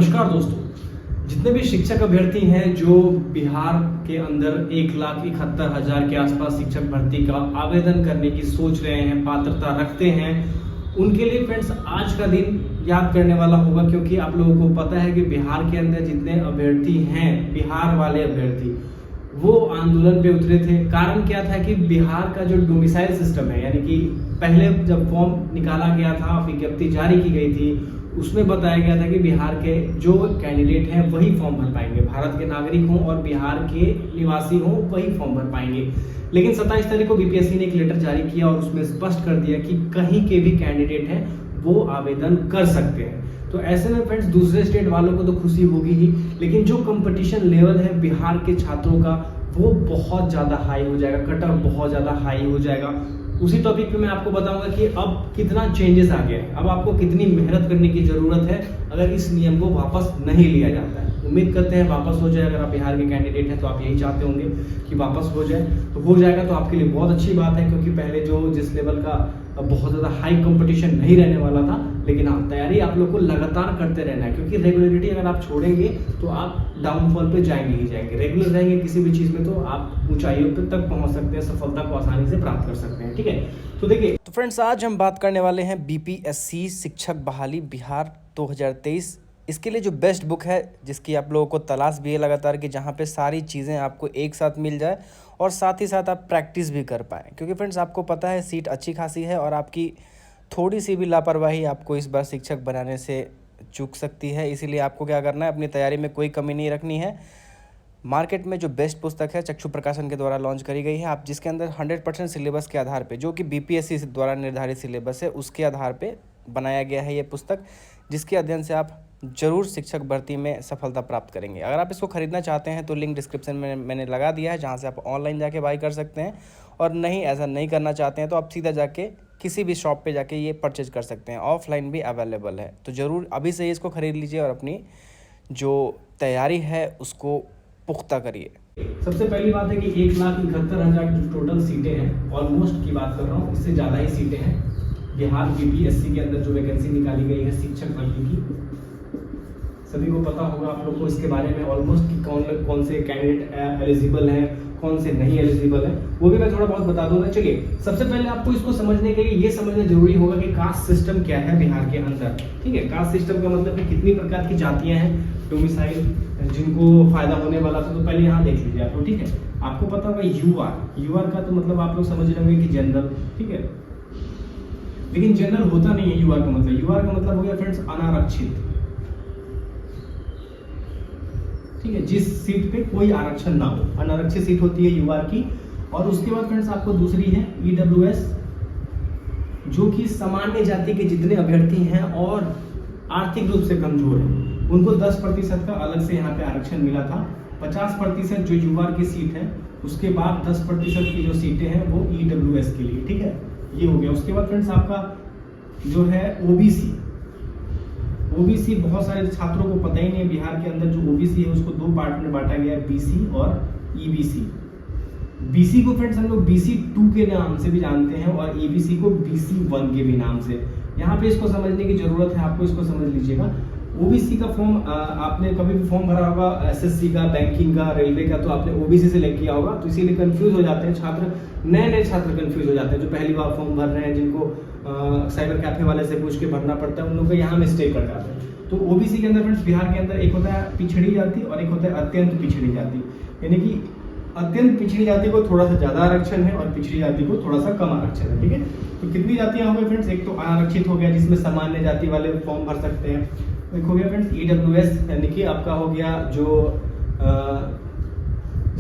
नमस्कार दोस्तों, जितने भी शिक्षक अभ्यर्थी हैं जो बिहार के अंदर 1,71,000 के आसपास शिक्षक भर्ती का आवेदन करने की सोच रहे हैं, पात्रता रखते हैं, उनके लिए फ्रेंड्स आज का दिन याद करने वाला होगा। क्योंकि आप लोगों को पता है कि बिहार के अंदर जितने अभ्यर्थी हैं, बिहार वाले अभ्यर्थी, वो आंदोलन पे उतरे थे। कारण क्या था कि बिहार का जो डोमिसाइल सिस्टम है, यानी कि पहले जब फॉर्म निकाला गया था, विज्ञप्ति जारी की गई थी, उसमें बताया गया था कि बिहार के जो कैंडिडेट हैं वही फॉर्म भर पाएंगे, भारत के नागरिक हों और बिहार के निवासी हों वही फॉर्म भर पाएंगे। लेकिन 27 तारीख को बीपीएससी ने एक लेटर जारी किया और उसमें स्पष्ट कर दिया कि कहीं के भी कैंडिडेट हैं वो आवेदन कर सकते हैं। तो ऐसे में फ्रेंड्स दूसरे स्टेट वालों को तो खुशी होगी ही, लेकिन जो कंपटीशन लेवल है बिहार के छात्रों का वो बहुत ज़्यादा हाई हो जाएगा, कट ऑफ बहुत ज़्यादा हाई हो जाएगा। उसी टॉपिक पे मैं आपको बताऊंगा कि अब कितना चेंजेस आ गया है, अब आपको कितनी मेहनत करने की ज़रूरत है अगर इस नियम को वापस नहीं लिया जाता है। उम्मीद करते हैं वापस हो जाए। अगर आप बिहार के कैंडिडेट हैं तो आप यही चाहते होंगे कि वापस हो जाए, तो हो जाएगा तो आपके लिए बहुत अच्छी बात है। क्योंकि पहले जिस लेवल का बहुत ज़्यादा हाई कंपटीशन नहीं रहने वाला था, लेकिन हाँ, तैयारी आप लोग को लगातार करते रहना है। क्योंकि रेगुलरिटी अगर आप छोड़ेंगे तो आप डाउनफॉल पे जाएंगे ही जाएंगे। रेगुलर रहेंगे किसी भी चीज़ में तो आप ऊंचाइयों पे तक पहुंच सकते हैं, सफलता को आसानी से प्राप्त कर सकते हैं। ठीक है, तो देखिए, तो फ्रेंड्स आज हम बात करने वाले हैं बीपीएससी शिक्षक बहाली बिहार 2023। इसके लिए जो बेस्ट बुक है, जिसकी आप लोगों को तलाश भी है लगातार, कि जहाँ पे सारी चीज़ें आपको एक साथ मिल जाए और साथ ही साथ आप प्रैक्टिस भी कर पाएँ। क्योंकि फ्रेंड्स आपको पता है सीट अच्छी खासी है और आपकी थोड़ी सी भी लापरवाही आपको इस बार शिक्षक बनाने से चूक सकती है। इसीलिए आपको क्या करना है, अपनी तैयारी में कोई कमी नहीं रखनी है। मार्केट में जो बेस्ट पुस्तक है चक्षु प्रकाशन के द्वारा लॉन्च करी गई है, आप जिसके अंदर 100% सिलेबस के आधार पे, जो कि बीपीएससी द्वारा निर्धारित सिलेबस है, उसके आधार पे बनाया गया है ये पुस्तक, जिसके अध्ययन से आप जरूर शिक्षक भर्ती में सफलता प्राप्त करेंगे। अगर आप इसको खरीदना चाहते हैं तो लिंक डिस्क्रिप्शन में मैंने लगा दिया है, जहाँ से आप ऑनलाइन जाके बाई कर सकते हैं। और नहीं, ऐसा नहीं करना चाहते हैं तो आप सीधा जाके किसी भी शॉप पे जाके ये परचेज कर सकते हैं। ऑफलाइन भी अवेलेबल है, तो ज़रूर अभी से ही इसको ख़रीद लीजिए और अपनी जो तैयारी है उसको पुख्ता करिए। सबसे पहली बात है कि 1,71,000 जो टोटल सीटें हैं, ऑलमोस्ट की बात कर रहा हूँ, इससे ज़्यादा ही सीटें हैं बिहार बीपीएससी के अंदर जो वैकेंसी निकाली गई है शिक्षक भर्ती की। सभी को पता होगा आप लोग को इसके बारे में ऑलमोस्ट कि कौन से कैंडिडेट एलिजिबल हैं, कौन से नहीं एलिजिबल हैं, वो भी मैं थोड़ा बहुत बता दूंगा। चलिए, सबसे पहले आपको इसको समझने के लिए ये समझना जरूरी होगा कि कास्ट सिस्टम क्या है बिहार के अंदर। ठीक है, कास्ट सिस्टम का मतलब कि कितनी प्रकार की जातियां हैं, डोमिसाइल जिनको फायदा होने वाला था। तो पहले यहाँ देख लीजिए आप लोग। ठीक है, आपको पता होगा यूआर का तो मतलब आप लोग समझ रहे होंगे कि जनरल। ठीक है, लेकिन जनरल होता नहीं है यूआर का मतलब हो गया फ्रेंड्स अनारक्षित। ठीक है, जिस सीट पे कोई आरक्षण ना हो, अनारक्षित सीट होती है यूआर की। और उसके बाद फ्रेंड्स आपको दूसरी है ईडब्ल्यूएस, जो कि सामान्य जाति के जितने अभ्यर्थी हैं और आर्थिक रूप से कमजोर हैं, उनको 10% का अलग से यहाँ पे आरक्षण मिला था। 50% जो यूआर की सीट है, उसके बाद 10% की जो सीटें हैं वो ईडब्ल्यूएस के लिए। ठीक है, ये हो गया। उसके बाद फ्रेंड्स आपका जो है ओबीसी बहुत सारे छात्रों को पता ही नहीं है, बिहार के अंदर जो ओबीसी है उसको दो पार्ट में बांटा गया है, बीसी और ईबीसी। बीसी को फ्रेंड्स हम लोग BC2 के नाम से भी जानते हैं और ईबीसी को BC1 के भी नाम से। यहाँ पे इसको समझने की जरूरत है, आपको इसको समझ लीजिएगा। ओबीसी का फॉर्म आपने कभी भी फॉर्म भरा होगा, एसएससी का, बैंकिंग का, रेलवे का, तो आपने ओबीसी से लेके किया होगा, तो इसीलिए कंफ्यूज हो जाते हैं छात्र, नए छात्र कंफ्यूज हो जाते हैं जो पहली बार फॉर्म भर रहे हैं, जिनको साइबर कैफे वाले से पूछ के भरना पड़ता है, उन लोगों को यहाँ मिस्टेक कर जाते हैं। तो ओबीसी के अंदर फ्रेंड्स बिहार के अंदर एक होता है पिछड़ी जाति और एक होता है अत्यंत पिछड़ी जाति। यानी कि अत्यंत पिछड़ी जाति को थोड़ा सा ज्यादा आरक्षण है और पिछड़ी जाति को थोड़ा सा कम आरक्षण है। ठीक है, तो कितनी जातियां हो गई फ्रेंड्स, एक तो अनारक्षित हो गया जिसमें सामान्य जाति वाले फॉर्म भर सकते हैं, एक हो गया फ्रेंड्स ईडब्ल्यूएस, यानी कि आपका हो गया जो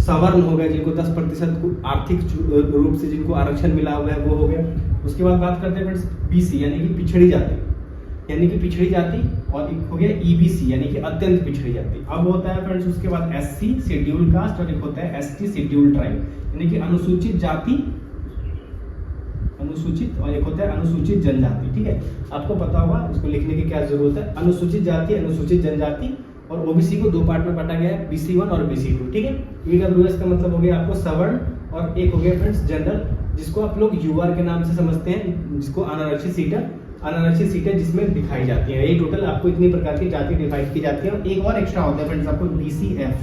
सवर्ण हो गया, जिनको 10% आर्थिक रूप से जिनको आरक्षण मिला हुआ है, वो हो गया। उसके बाद बात करते हैं फ्रेंड्स बीसी, यानी कि पिछड़ी जाति, और एक हो गया ईबीसी, यानी कि अत्यंत पिछड़ी जाति। अब होता है फ्रेंड्स उसके बाद एससी शेड्यूल कास्ट और एक होता है एसटी शेड्यूल ट्राइब, यानी कि अनुसूचित जाति, और एक होता है अनुसूचित जनजाति। ठीक है, आपको पता होगा, उसको लिखने की क्या जरूरत है, अनुसूचित जाति, अनुसूचित जनजाति, और ओबीसी को दो पार्ट में बांटा गया है, BC1 और BC2। ठीक है, ईडब्ल्यूएस का मतलब हो गया आपको सवर्ण, और एक हो गया फ्रेंड्स जनरल, जिसको आप लोग यूआर के नाम से समझते हैं, जिसको अनारक्षित सीट है। अनारक्षित सीटें जिसमें दिखाई जाती हैं। ये टोटल आपको इतनी प्रकार की जाति डिवाइड की जाती है। और एक और एक्स्ट्रा होता है फ्रेंड्स आपको BCF,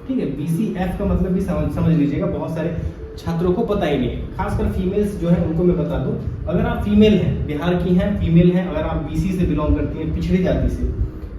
ठीक है। BCF का मतलब भी समझ लीजिएगा, बहुत सारे छात्रों को पता ही नहीं है, खासकर फीमेल्स जो है उनको मैं बता दूं। अगर आप फीमेल हैं, बिहार की हैं, फीमेल हैं, अगर आप BC से बिलोंग करती हैं, पिछड़ी जाति से,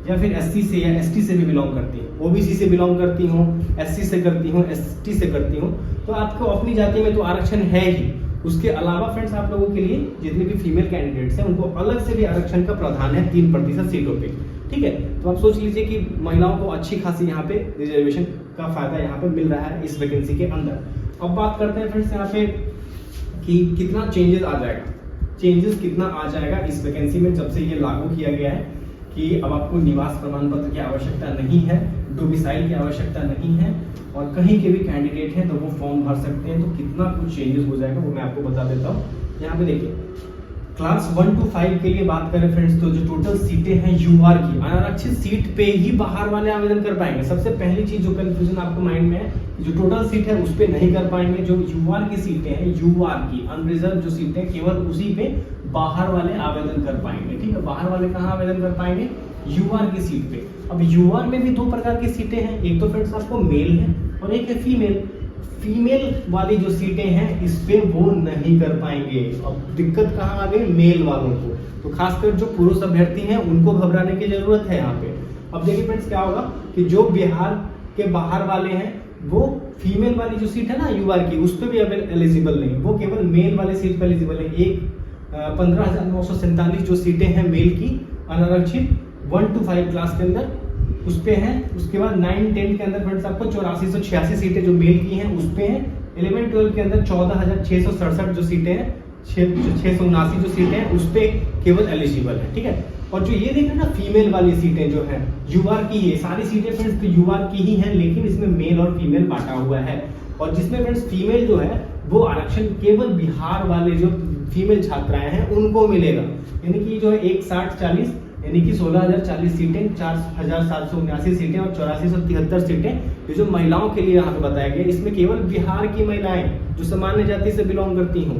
या फिर SC से या ST से भी बिलोंग करती हैं, OBC से बिलोंग करती हूँ, SC से करती हूँ, ST से करती हूँ, तो आपको अपनी जाति में तो आरक्षण है ही। उसके अलावा फ्रेंड्स आप लोगों के लिए जितने भी फीमेल कैंडिडेट्स हैं उनको अलग से भी आरक्षण का प्रावधान है 3% सीटों पे, ठीक है। तो आप सोच लीजिए कि महिलाओं को अच्छी खासी यहाँ पे रिजर्वेशन का फायदा यहाँ पे मिल रहा है इस वैकेंसी के अंदर। अब बात करते हैं फ्रेंड्स यहाँ पे कि कितना चेंजेस आ जाएगा, चेंजेस कितना आ जाएगा इस वैकेंसी में जब से ये लागू किया गया है कि अब आपको निवास प्रमाण पत्र की आवश्यकता नहीं है, डोमिसाइल की आवश्यकता नहीं है, और कहीं के भी कैंडिडेट हैं तो वो फॉर्म भर सकते हैं। तो कितना कुछ चेंजेस हो जाएगा वो मैं आपको बता देता हूँ। यहाँ पे देखिए, क्लास 1 to 5 के लिए बात करें फ्रेंड्स, तो जो टोटल सीटें हैं UR की, अनारक्षित सीट पे ही बाहर वाले आवेदन कर पाएंगे। सबसे पहली चीज जो कंफ्यूजन आपको माइंड में है, जो टोटल सीट है उस पे नहीं कर पाएंगे। जो UR की सीटें हैं, UR की अनरिजर्व जो सीटें, केवल उसी पे बाहर वाले आवेदन कर पाएंगे, ठीक है। बाहर वाले कहाँ आवेदन कर पाएंगे? UR की सीट पे। अब UR में भी 2 प्रकार की सीटें हैं, एक तो फ्रेंड्स आपको मेल है और एक है फीमेल। फीमेल वाली जो सीटें हैं इस पे वो नहीं कर पाएंगे। अब दिक्कत कहाँ आ गई? मेल वालों को। तो खासकर जो पुरुष अभ्यर्थी हैं उनको घबराने की जरूरत है यहाँ पे। अब देखिए फ्रेंड्स क्या होगा कि जो बिहार के बाहर वाले हैं वो फीमेल वाली जो सीट है ना UR की, उस पर भी एलिजिबल नहीं, वो केवल मेल वाली सीट पर एलिजिबल है। एक 15,947 जो सीटें हैं मेल की अनारक्षित 1 to 5 क्लास के अंदर उस पे हैं। उसके बाद 9-10 के अंदर फ्रेंड्स आपको 8486 सीटें जो मेल की हैं उस पे हैं। 11-12 के अंदर 14,667 जो सीटें हैं, 679 जो सीटें हैं उस पे केवल एलिजिबल है, ठीक है। और जो ये देख रहे हैं ना फीमेल वाली सीटें जो हैं UR की, ये सारी सीटें फ्रेंड्स तो UR की ही हैं, लेकिन इसमें मेल और फीमेल बांटा हुआ है। और जिसमें फ्रेंड्स फीमेल जो है वो आरक्षण केवल बिहार वाले जो फीमेल छात्राएं हैं उनको मिलेगा। यानी कि जो है 1/60-40 यानी कि 16,040 सीटें, 4,779 सीटें और 8473 सीटें ये जो महिलाओं के लिए यहाँ पे बताया गया। इसमें केवल बिहार की महिलाएं जो सामान्य जाति से बिलोंग करती हों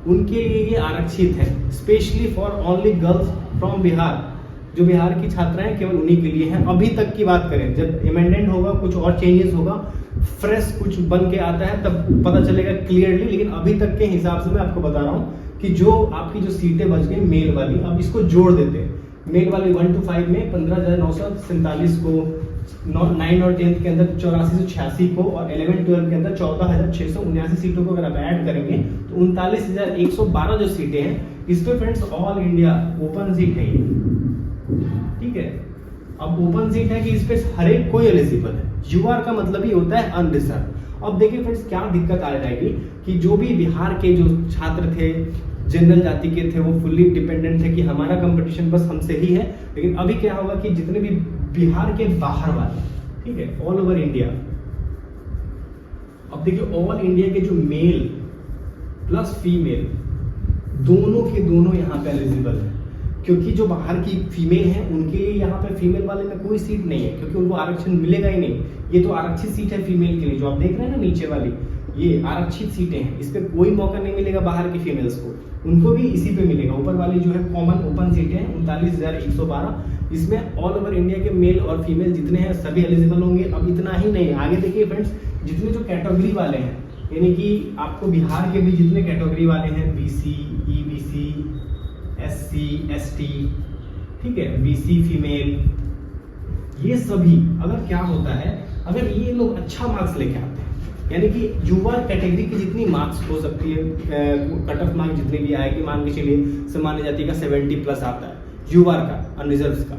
उनके लिए ये आरक्षित है, specially for only girls from Bihar. जो बिहार की छात्राएं केवल उन्हीं के लिए हैं। अभी तक की बात करें, जब अमेंडमेंट होगा, कुछ और चेंजेस होगा, फ्रेश कुछ बन के आता है तब पता चलेगा क्लियरली। लेकिन अभी तक के हिसाब से मैं आपको बता रहा हूँ कि जो आपकी जो सीटें बच गई मेल वाली, अब इसको जोड़ देते हैं। मेल वाले 1 to 5 में 15,947 को, 9 और 10 के अंदर 8486 को और 11-12 के अंदर 14,679 सीटों को अगर आप ऐड करेंगे तो 39,112 जो सीटें हैं इस पे friends all India open seat है, ठीक है। अब ओपन सीट है कि इस पे हर एक कोई एलिजिबल है। UR का मतलब ही होता है अनरिजर्व। अब देखिए फ्रेंड्स क्या दिक्कत आ जाएगी कि जो भी बिहार के जो छात्र थे, जनरल जाति के थे, वो फुल्ली डिपेंडेंट थे कि हमारा कंपटीशन बस हमसे ही है। लेकिन अभी क्या होगा कि जितने भी बिहार के बाहर वाले, ठीक है, ऑल ओवर इंडिया, अब देखिए ऑल इंडिया के जो मेल प्लस फीमेल दोनों के दोनों यहाँ पे एलिजिबल है। क्योंकि जो बाहर की फीमेल हैं उनके लिए यहाँ पे फीमेल वाले में कोई सीट नहीं है, क्योंकि उनको आरक्षण मिलेगा ही नहीं। ये तो आरक्षित सीट है फीमेल के लिए, जो आप देख रहे हैं ना नीचे वाली, ये आरक्षित सीटें हैं, इस पे कोई मौका नहीं मिलेगा बाहर की फीमेल्स को, उनको भी इसी पे मिलेगा। ऊपर वाली जो है कॉमन ओपन सीटें हैं 39,112, इसमें ऑल ओवर इंडिया के मेल और फीमेल जितने हैं सभी एलिजिबल होंगे। अब इतना ही नहीं, आगे देखिए फ्रेंड्स, जितने जो कैटेगरी वाले हैं, यानी कि आपको बिहार के भी जितने कैटेगरी वाले हैं, BC, EBC, SC, ST, ठीक है, BC फीमेल, ये सभी अगर क्या होता है, अगर ये लोग अच्छा मार्क्स लेके आते हैं, यानी कि UR कैटेगरी की जितनी मार्क्स हो सकती है, कट ऑफ मार्क्स जितने भी आएगी, मान के चलिए सामान्य जाति का 70+ आता है, UR का अनरिजर्व का,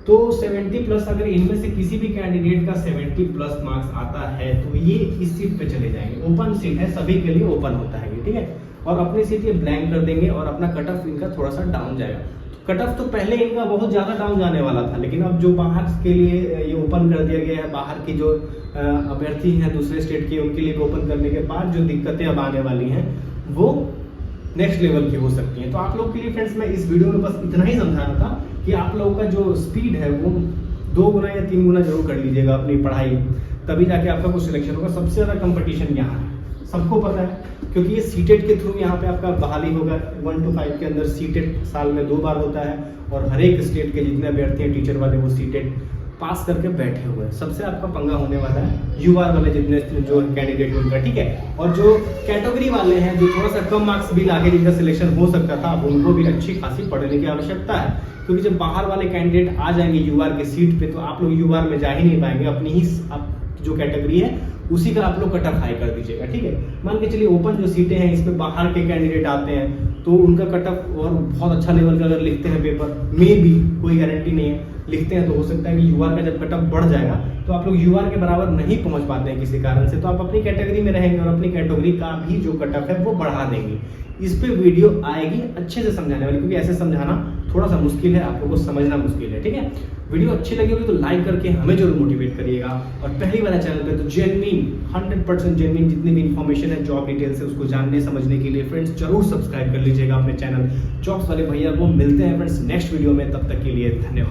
तो 70+ अगर इनमें से किसी भी कैंडिडेट का 70+ मार्क्स आता है तो ये इस सीट पे चले जाएंगे। ओपन सीट है, सभी के लिए ओपन होता है ये, ठीक है। और अपनी सीट ये ब्लैंक कर देंगे और अपना कट ऑफ इनका थोड़ा सा डाउन जाएगा। कट ऑफ तो पहले इनका बहुत ज्यादा डाउन जाने वाला था, लेकिन अब जो बाहर के लिए ये ओपन कर दिया गया है, बाहर की जो अभ्यर्थी हैं दूसरे स्टेट के, उनके लिए ओपन करने के बाद जो दिक्कतें अब आने वाली हैं वो नेक्स्ट लेवल की हो सकती हैं। तो आप लोग के लिए फ्रेंड्स मैं इस वीडियो में बस इतना ही समझा रहा था कि आप लोगों का जो स्पीड है वो 2 गुना या 3 गुना जरूर कर लीजिएगा अपनी पढ़ाई, तभी जाके आपका कुछ सिलेक्शन होगा। सबसे ज्यादा कंपटीशन यहाँ है, सबको पता है, क्योंकि ये सीटेट के थ्रू यहाँ पे आपका बहाली होगा। 1 to 5 के अंदर सीटेट साल में 2 बार होता है और हर एक स्टेट के जितने अभ्यर्थी हैं टीचर वाले वो सीटेट पास करके बैठे हुए हैं। सबसे आपका पंगा होने वाला है यूआर वाले जितने जो कैंडिडेट उनका, ठीक है। और जो कैटेगरी वाले हैं जो थोड़ा सा कम मार्क्स भी लाके जिनका सिलेक्शन हो सकता था, अब उनको भी अच्छी खासी पढ़ने की आवश्यकता है, क्योंकि जब बाहर वाले कैंडिडेट आ जाएंगे यूआर के सीट पे तो आप लोग यूआर में जा ही नहीं पाएंगे। अपनी ही आप जो कैटेगरी है उसी का आप लोग कट ऑफ हाई कर दीजिएगा, ठीक है। मान के चलिए ओपन जो सीटें हैं इसमें बाहर के कैंडिडेट आते हैं तो उनका कट ऑफ और बहुत अच्छा लेवल का अगर लिखते हैं पेपर में भी कोई गारंटी नहीं है, लिखते हैं तो हो सकता है कि यूआर का जब कट ऑफ बढ़ जाएगा तो आप लोग यूआर के बराबर नहीं पहुंच पाते हैं किसी कारण से, तो आप अपनी कैटेगरी में रहेंगे और अपनी कैटेगरी का भी जो कट ऑफ है वो बढ़ा देंगे। इस पे वीडियो आएगी अच्छे से समझाने वाली, क्योंकि ऐसे समझाना थोड़ा सा मुश्किल है, आप लोगों को समझना मुश्किल है, ठीक है। वीडियो अच्छी लगी होगी तो लाइक करके हमें जरूर मोटिवेट करिएगा, और पहली बार चैनल पे तो जेन्युइन 100% जेन्युइन जितनी भी इन्फॉर्मेशन है जॉब डिटेल्स है उसको जानने समझने के लिए फ्रेंड्स जरूर सब्सक्राइब कर लीजिएगा अपने चैनल जॉब्स वाले भैया को। मिलते हैं फ्रेंड्स नेक्स्ट वीडियो में, तब तक के लिए धन्यवाद।